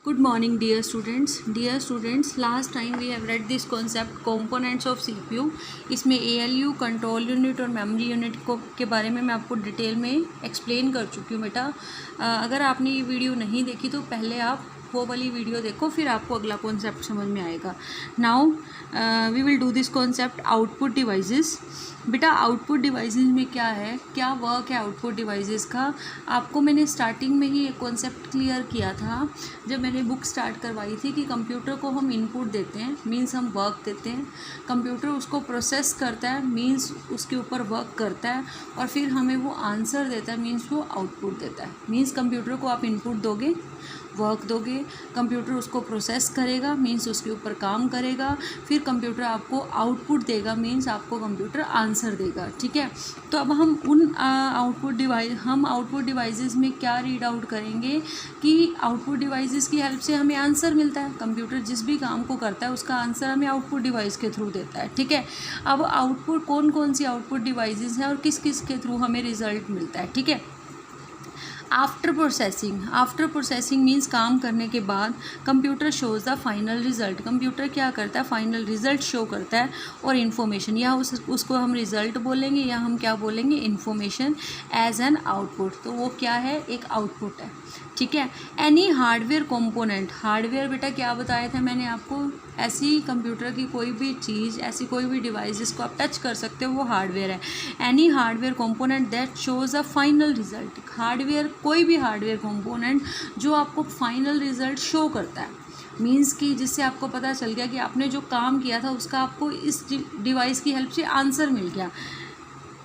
Good morning, dear students. Dear students, last time we have read this concept components of CPU. इसमें ALU, control unit और memory unit को के बारे में मैं आपको डिटेल में एक्सप्लेन कर चुकी हूँ बेटा। अगर आपने ये वीडियो नहीं देखी तो पहले आप वो वाली वीडियो देखो, फिर आपको अगला कॉन्सेप्ट समझ में आएगा। Now we will do this concept output devices. बेटा आउटपुट डिवाइसेस में क्या है, क्या वर्क है आउटपुट डिवाइसेस का, आपको मैंने स्टार्टिंग में ही एक कॉन्सेप्ट क्लियर किया था जब मैंने बुक स्टार्ट करवाई थी कि कंप्यूटर को हम इनपुट देते हैं, मींस हम वर्क देते हैं, कंप्यूटर उसको प्रोसेस करता है, मींस उसके ऊपर वर्क करता है, और फिर हमें वो आंसर देता है, मींस वो आउटपुट देता है। मींस कंप्यूटर को आप इनपुट दोगे, वर्क दोगे, कंप्यूटर उसको प्रोसेस करेगा, मींस उसके ऊपर काम करेगा, फिर कंप्यूटर आपको आउटपुट देगा, मींस आपको कंप्यूटर आंसर देगा। ठीक है, तो अब हम उन आउटपुट डिवाइसेस में क्या रीड आउट करेंगे कि आउटपुट डिवाइसेस की हेल्प से हमें आंसर मिलता है। कंप्यूटर जिस भी काम को करता है उसका आंसर हमें आउटपुट डिवाइस के थ्रू देता है। ठीक है, अब आउटपुट कौन कौन सी आउटपुट डिवाइसेस हैं और किस किस के थ्रू हमें रिजल्ट मिलता है। ठीक है, आफ्टर प्रोसेसिंग मीन्स काम करने के बाद computer shows the final result. Computer क्या करता है, फाइनल रिजल्ट शो करता है, और इन्फॉर्मेशन या उसको हम रिजल्ट बोलेंगे या हम क्या बोलेंगे, इन्फॉर्मेशन एज एन आउटपुट। तो वो क्या है, एक आउटपुट है। ठीक है, एनी हार्डवेयर कंपोनेंट, हार्डवेयर बेटा क्या बताया था मैंने आपको, ऐसी कंप्यूटर की कोई भी चीज़, ऐसी कोई भी डिवाइस जिसको आप टच कर सकते हो वो हार्डवेयर है। Any hardware component that shows a final result, hardware कोई भी हार्डवेयर कंपोनेंट जो आपको फाइनल रिजल्ट शो करता है, मीन्स कि जिससे आपको पता चल गया कि आपने जो काम किया था उसका आपको इस डिवाइस की हेल्प से आंसर मिल गया।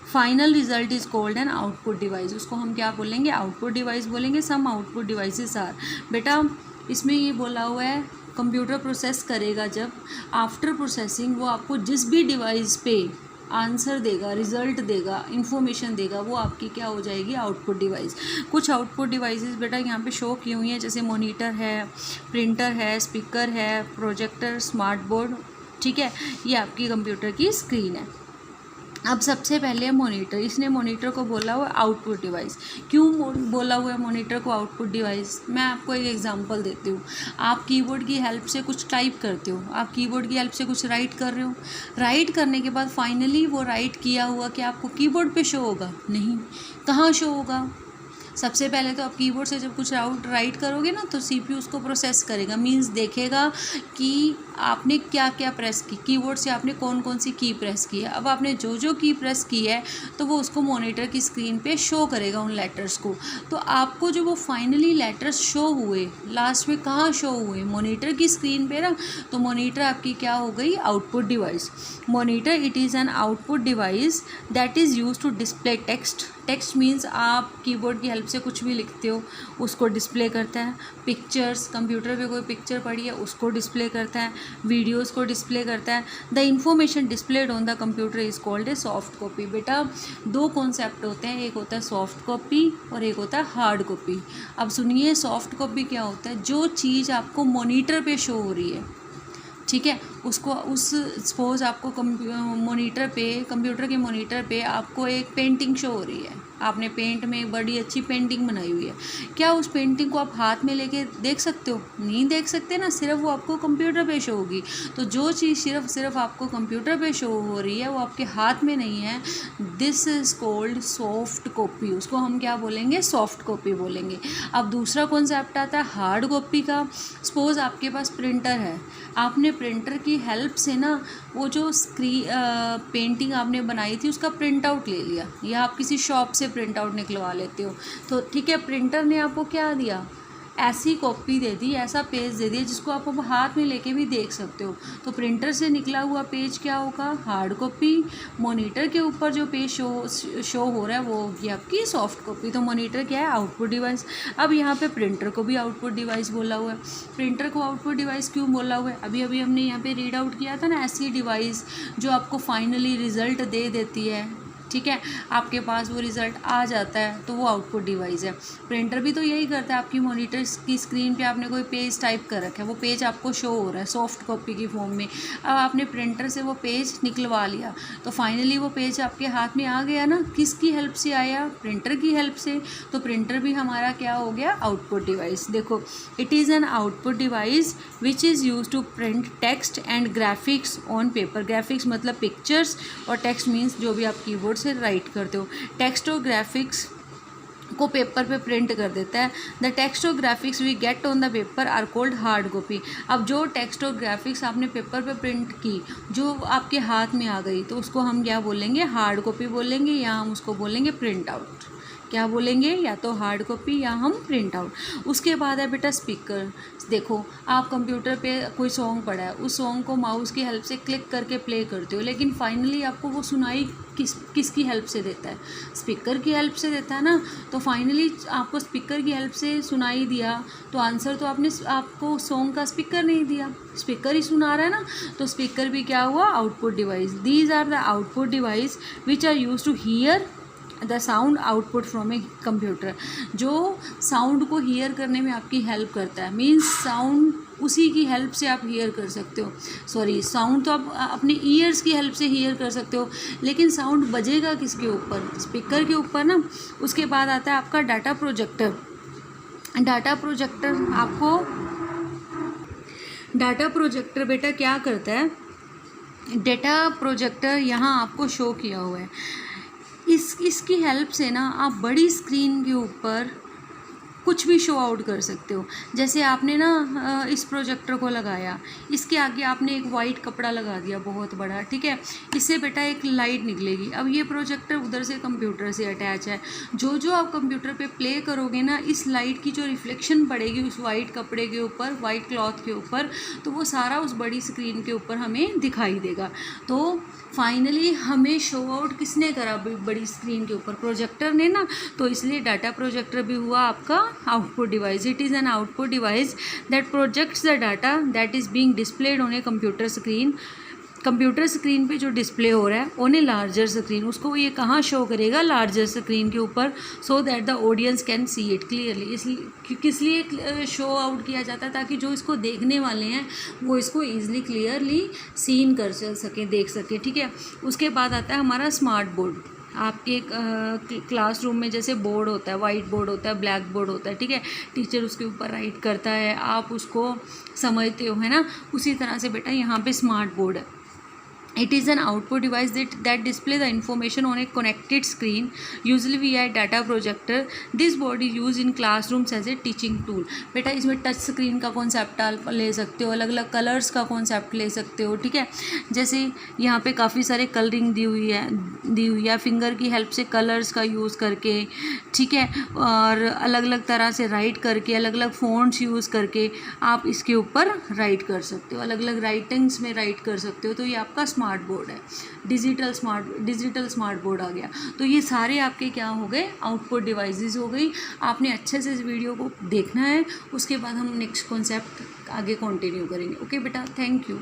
Final result is called an output device, उसको हम क्या बोलेंगे, आउटपुट डिवाइस बोलेंगे। सम आउटपुट डिवाइसेस आर, बेटा इसमें ये बोला हुआ है कंप्यूटर प्रोसेस करेगा जब, आफ्टर प्रोसेसिंग वो आपको जिस भी डिवाइस पे आंसर देगा, रिजल्ट देगा, इन्फॉर्मेशन देगा, वो आपकी क्या हो जाएगी, आउटपुट डिवाइस। कुछ आउटपुट डिवाइसेस बेटा यहाँ पे शो की हुई हैं, जैसे मॉनिटर है, प्रिंटर है, स्पीकर है, प्रोजेक्टर, स्मार्ट बोर्ड। ठीक है, ये आपकी कंप्यूटर की स्क्रीन है। अब सबसे पहले मॉनिटर, इसने मॉनिटर को बोला हुआ आउटपुट डिवाइस। क्यों बोला हुआ है मॉनिटर को आउटपुट डिवाइस, मैं आपको एक एग्जांपल देती हूँ। आप कीबोर्ड की हेल्प से कुछ टाइप करते हो, आप कीबोर्ड की हेल्प से कुछ राइट कर रहे हो, राइट करने के बाद फाइनली वो राइट किया हुआ क्या आपको कीबोर्ड पे शो होगा, नहीं, कहाँ शो होगा, सबसे पहले तो आप कीबोर्ड से जब कुछ राइट करोगे ना तो सीपीयू उसको प्रोसेस करेगा, मींस देखेगा कि आपने क्या क्या प्रेस की, कीबोर्ड से आपने कौन कौन सी की प्रेस की है। अब आपने जो जो की प्रेस की है तो वो उसको मॉनिटर की स्क्रीन पे शो करेगा उन लेटर्स को। तो आपको जो वो फाइनली लेटर्स शो हुए लास्ट में कहाँ शो हुए, मॉनिटर की स्क्रीन पे ना, तो मॉनिटर आपकी क्या हो गई, output device. Monitor it is an output device that is use to display text. Text means आप कीबोर्ड की हेल्प से कुछ भी लिखते हो उसको डिस्प्ले करता है। पिक्चर्स, कंप्यूटर पे कोई पिक्चर पड़ी है उसको डिस्प्ले करता है, वीडियोस को डिस्प्ले करता है। The information displayed on the computer is called a soft copy. बेटा दो कॉन्सेप्ट होते हैं, एक होता है सॉफ्ट कॉपी और एक होता है हार्ड कॉपी। अब सुनिए, सॉफ्ट कॉपी क्या होता है, जो चीज़ आपको मॉनिटर पे शो हो रही है, ठीक है, उसको सपोज आपको मॉनिटर पे, कंप्यूटर के मॉनिटर पे आपको एक पेंटिंग शो हो रही है, आपने पेंट में एक बड़ी अच्छी पेंटिंग बनाई हुई है, क्या उस पेंटिंग को आप हाथ में लेके देख सकते हो, नहीं देख सकते ना, सिर्फ वो आपको कंप्यूटर पे शो होगी। तो जो चीज़ सिर्फ आपको कंप्यूटर पे शो हो रही है वो आपके हाथ में नहीं है, this is called soft copy, उसको हम क्या बोलेंगे, सॉफ्ट कॉपी बोलेंगे। अब दूसरा कॉन्सेप्ट आता है हार्ड कॉपी का। सपोज आपके पास प्रिंटर है, आपने प्रिंटर की हेल्प से ना वो जो पेंटिंग आपने बनाई थी उसका प्रिंट आउट ले लिया, या आप किसी शॉप से प्रिंट आउट निकलवा लेते हो, तो ठीक है, प्रिंटर ने आपको क्या दिया, ऐसी कॉपी दे दी, ऐसा पेज दे दिया जिसको आप अब हाथ में लेके भी देख सकते हो। तो प्रिंटर से निकला हुआ पेज क्या होगा, हार्ड कॉपी। मॉनिटर के ऊपर जो पेज शो हो रहा है वो होगी आपकी सॉफ्ट कॉपी। तो मॉनिटर क्या है, आउटपुट डिवाइस। अब यहाँ पे प्रिंटर को भी आउटपुट डिवाइस बोला हुआ है। प्रिंटर को आउटपुट डिवाइस क्यों बोला हुआ है, अभी हमने यहाँ पे रीड आउट किया था ना, ऐसी डिवाइस जो आपको फाइनली रिजल्ट दे देती है, ठीक है, आपके पास वो रिज़ल्ट आ जाता है तो वो आउटपुट डिवाइस है। प्रिंटर भी तो यही करता है, आपकी मॉनिटर की स्क्रीन पे आपने कोई पेज टाइप कर रखा है, वो पेज आपको शो हो रहा है सॉफ्ट कॉपी की फॉर्म में। अब आपने प्रिंटर से वो पेज निकलवा लिया तो फाइनली वो पेज आपके हाथ में आ गया ना, किसकी हेल्प से आया? प्रिंटर की हेल्प से। तो प्रिंटर भी हमारा क्या हो गया? Output device. देखो, it is an output device which is use to print text and graphics on paper. Graphics मतलब पिक्चर्स और टेक्स्ट मीन्स जो भी आप कीबोर्ड से राइट करते हो। टेक्स्ट और ग्राफिक्स को पेपर पे प्रिंट कर देता है। द टेक्स्ट और graphics we get on the paper are called hard copy. अब जो टेक्स्ट और ग्राफिक्स आपने पेपर पे प्रिंट की, जो आपके हाथ में आ गई, तो उसको हम क्या बोलेंगे? हार्ड कॉपी बोलेंगे, या हम उसको बोलेंगे प्रिंट आउट। क्या बोलेंगे? या तो हार्ड कॉपी या हम प्रिंट आउट। उसके बाद है बेटा स्पीकर। देखो, आप कंप्यूटर पे कोई सॉन्ग पड़ा है, उस सॉन्ग को माउस की हेल्प से क्लिक करके प्ले करते हो, लेकिन फाइनली आपको वो सुनाई किसकी हेल्प से देता है? स्पीकर की हेल्प से देता है ना। तो फाइनली आपको स्पीकर की हेल्प से सुनाई दिया, तो आंसर तो आपको सॉन्ग का स्पीकर नहीं दिया, स्पीकर ही सुना रहा है ना। तो स्पीकर भी क्या हुआ? Output device. These are the output device which are use to hear the sound output from a computer. जो साउंड को हियर करने में आपकी हेल्प करता है, मीन्स साउंड उसी की हेल्प से आप हियर कर सकते हो। सॉरी, साउंड तो आप अपने ईयर्स की हेल्प से हियर कर सकते हो, लेकिन साउंड बजेगा किसके ऊपर? स्पीकर के ऊपर ना। उसके बाद आता है आपका डाटा प्रोजेक्टर। डाटा प्रोजेक्टर बेटा क्या करता है? डाटा प्रोजेक्टर यहाँ आपको शो किया हुआ है। इसकी हेल्प से ना आप बड़ी स्क्रीन के ऊपर कुछ भी शो आउट कर सकते हो। जैसे आपने ना इस प्रोजेक्टर को लगाया, इसके आगे आपने एक वाइट कपड़ा लगा दिया बहुत बड़ा, ठीक है। इससे बेटा एक लाइट निकलेगी। अब ये प्रोजेक्टर उधर से कंप्यूटर से अटैच है। जो आप कंप्यूटर पे प्ले करोगे ना, इस लाइट की जो रिफ्लेक्शन पड़ेगी उस वाइट कपड़े के ऊपर, वाइट क्लॉथ के ऊपर, तो वो सारा उस बड़ी स्क्रीन के ऊपर हमें दिखाई देगा। तो फाइनली हमें शो आउट किसने करा बड़ी स्क्रीन के ऊपर? प्रोजेक्टर ने ना। तो इसलिए डाटा प्रोजेक्टर भी हुआ आपका output device. It is an output device that projects the data that is being displayed on a computer screen. Computer screen पे जो डिस्प्ले हो रहा है ऑन ए लार्जर स्क्रीन, उसको ये कहाँ शो करेगा? लार्जर स्क्रीन के ऊपर, so that the audience can see it clearly. इसलिए किस लिए शो आउट किया जाता है? ताकि जो इसको देखने वाले हैं वो इसको ईजिली क्लियरली सीन कर सकें, देख सकें, ठीक है। उसके बाद आता है हमारा स्मार्ट बोर्ड। आपके क्लासरूम में जैसे बोर्ड होता है, वाइट बोर्ड होता है, ब्लैक बोर्ड होता है, ठीक है। टीचर उसके ऊपर राइट करता है, आप उसको समझते हो, है ना। उसी तरह से बेटा यहाँ पे स्मार्ट बोर्ड है। It is an output device that display the information on a connected screen, usually via a data projector. This board is used in classrooms as a teaching tool. बेटा इसमें टच स्क्रीन का concept आप ले सकते हो, अलग अलग colours का कॉन्सेप्ट ले सकते हो, ठीक है। जैसे यहाँ पे काफ़ी सारे कलरिंग दी हुई है, फिंगर की हेल्प से कलर्स का यूज़ करके, ठीक है, और अलग अलग तरह से राइट करके, अलग अलग फ़ॉन्ट्स यूज़ करके आप इसके ऊपर राइट कर सकते हो, अलग अलग राइटिंग्स में राइट कर सकते हो। तो ये आपका स्मार्ट बोर्ड है। डिजिटल स्मार्ट बोर्ड आ गया। तो ये सारे आपके क्या हो गए? आउटपुट डिवाइसेस हो गई। आपने अच्छे से इस वीडियो को देखना है, उसके बाद हम नेक्स्ट कॉन्सेप्ट आगे कंटिन्यू करेंगे। ओके बेटा, थैंक यू।